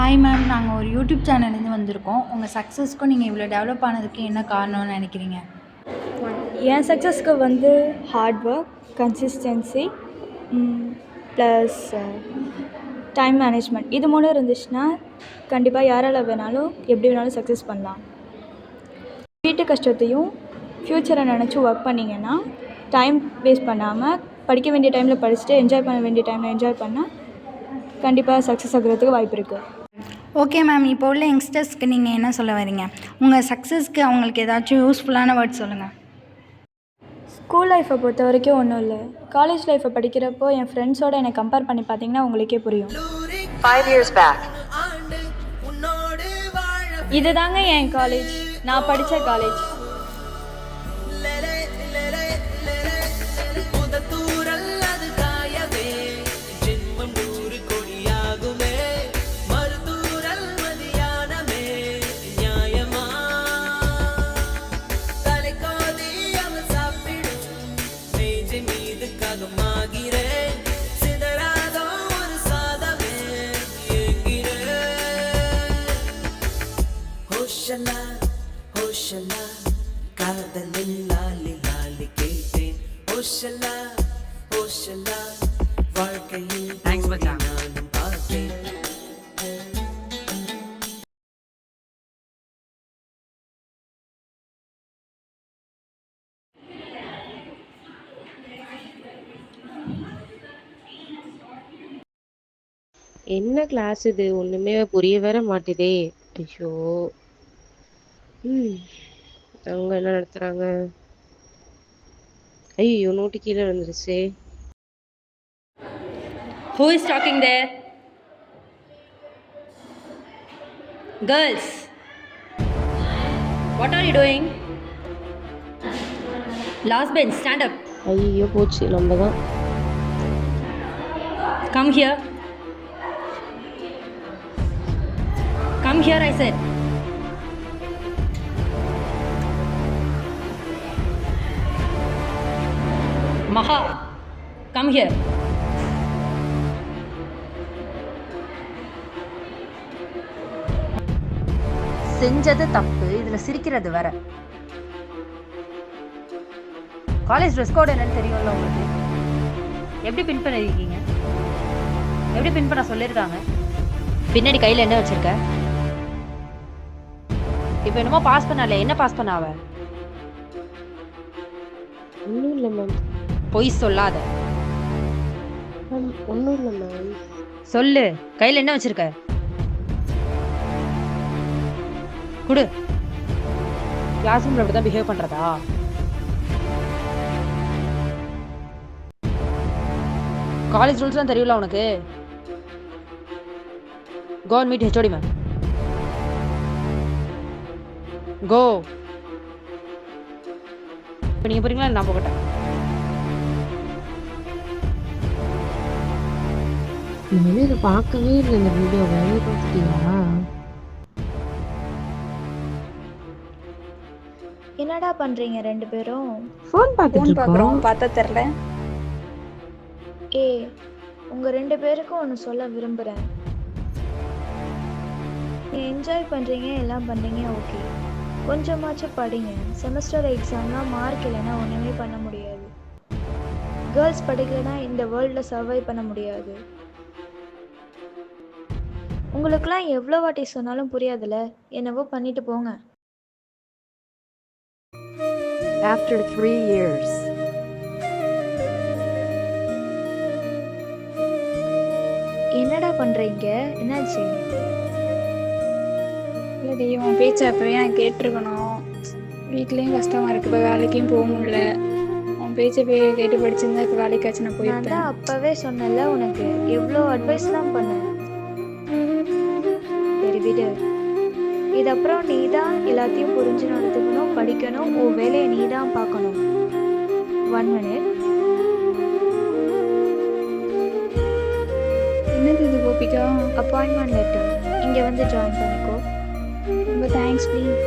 Hi ma'am, நாங்கள் ஒரு YouTube சேனல்லேருந்து வந்திருக்கோம். உங்கள் சக்ஸஸ்க்கும் நீங்கள் இவ்வளோ டெவலப் ஆனதுக்கு என்ன காரணம்னு நினைக்கிறீங்க? என் சக்ஸஸ்க்கு வந்து hard work, consistency plus time management இது மூணும் இருந்துச்சுன்னா கண்டிப்பாக யாரால் வேணாலும் எப்படி வேணாலும் சக்ஸஸ் பண்ணலாம். வீட்டு கஷ்டத்தையும் ஃப்யூச்சரை நினச்சி ஒர்க் பண்ணிங்கன்னா டைம் வேஸ்ட் பண்ணாமல் படிக்க வேண்டிய டைமில் படிச்சுட்டு என்ஜாய் பண்ண வேண்டிய டைமில் என்ஜாய் பண்ணால் கண்டிப்பாக சக்ஸஸ் ஆகிறதுக்கு வாய்ப்பு இருக்குது. ஓகே மேம், இப்போ உள்ள யங்ஸ்டர்ஸ்க்கு நீங்கள் என்ன சொல்ல வரீங்க? உங்கள் சக்ஸஸ்க்கு அவங்களுக்கு ஏதாச்சும் யூஸ்ஃபுல்லான வேர்ட்ஸ் சொல்லுங்கள். ஸ்கூல் லைஃப்பை பொறுத்த வரைக்கும் ஒன்றும் இல்லை. காலேஜ் லைஃப்பை படிக்கிறப்போ என் ஃப்ரெண்ட்ஸோடு என்னை கம்பேர் பண்ணி பார்த்தீங்கன்னா உங்களுக்கே புரியும். 5 years back. இது தாங்க என் காலேஜ், நான் படித்த காலேஜ். ஹோஷலா காதலில் லாலி லாலி கேட்டேன். ஹோஷலா ஹோஷலா வாழ்க்கையில் நானும் பார்த்தேன். என்ன கிளாஸ் இது? ஒண்ணுமே புரிய வேற மாட்டுதே. ஐயோ. அவங்க என்ன நடத்துறாங்க? ஐயோ, நோட்டு கீழே விழுந்துருச்சு. Who is talking there? Girls, what are you doing? Last bench, stand up. ஐயோ, போச்சு நம்ம தான். Come here. Come here, I said. Maha, come here. செஞ்சது தப்பு, இதுல சிரிக்கிறது வேற. காலேஜ் ட்ரெஸ் கோட் என்னன்னு தெரியும்ல உங்களுக்கு? எப்படி பின் பண்ணிருக்கீங்க? எப்படி பின் பண்ண சொல்லியிருக்காங்க? பின்னாடி கையில என்ன வச்சிருக்க? இப்ப என்னமோ பாஸ் பண்ணாலே, என்ன பாஸ் பண்ண அவ? ஒன்றும் இல்லை மேம். பொய் சொல்லாத. மேம் ஒன்றும் இல்லை மேம். சொல்லு, கையில என்ன வச்சிருக்க? குடு. கிளாஸ் ரூம்ல அப்படிதான் பிஹேவ் பண்றதா? காலேஜ் ரூல்ஸ் தான் தெரியல உனக்கு? Go and meet HOD ma'am. Go. இப்போ நீங்கள் போகிறீங்களா? நான் போகட்டேன். இனிமே இதை பார்க்கவே இல்லை இந்த வீடியோவை. பார்த்துட்டீங்களா? என்னடா பண்ணுறீங்க ரெண்டு பேரும்? ஃபோன் பார்க்குறோம். பார்த்தா தெரில. உங்கள் ரெண்டு பேருக்கும் ஒன்று சொல்ல விரும்புகிறேன். நீங்கள் என்ஜாய் பண்ணுறீங்க, எல்லாம் பண்ணுறீங்க, ஓகே. கொஞ்சமாச்சும் படிங்க. செமஸ்டர் எக்ஸாம்லாம் மார்க் இல்லைன்னா ஒன்றுமே பண்ண முடியாது. கேர்ள்ஸ் படிக்கலைன்னா இந்த வேர்ல்டில் சர்வை பண்ண முடியாது. உங்களுக்கெல்லாம் எவ்வளோ வாட்டி சொன்னாலும் புரியாதுல்ல, என்னவோ பண்ணிட்டு போங்க. After 3 years. என்னடா பண்ணுறீங்க? என்னாச்சு? இல்லடி, உன் பேச்சை அப்போவே நான் கேட்டிருக்கணும். வீட்லேயும் கஷ்டமாக இருக்குது, இப்போ வேலைக்கும் போக முடியல. உன் பேச்சை கேட்டு படிச்சிருந்தா இப்போ வேலைக்காச்சும் நான் நான் போயிருப்பேன். தான் அப்போவே சொன்னல உனக்கு, எவ்வளோ அட்வைஸ்லாம் பண்ணேன். சரி விடு. இது அப்புறம் நீ தான் எல்லாத்தையும் புரிஞ்சு நடத்துக்கணும், படிக்கணும், உன் வேலையை நீ தான் பார்க்கணும். 1 minute. என்னது இது கோபிகா? Appointment letter. இங்கே வந்து ஜாயின் பண்ணிக்கோ. ரொம்ப தேங்க்ஸ் ப்ளீஸ்.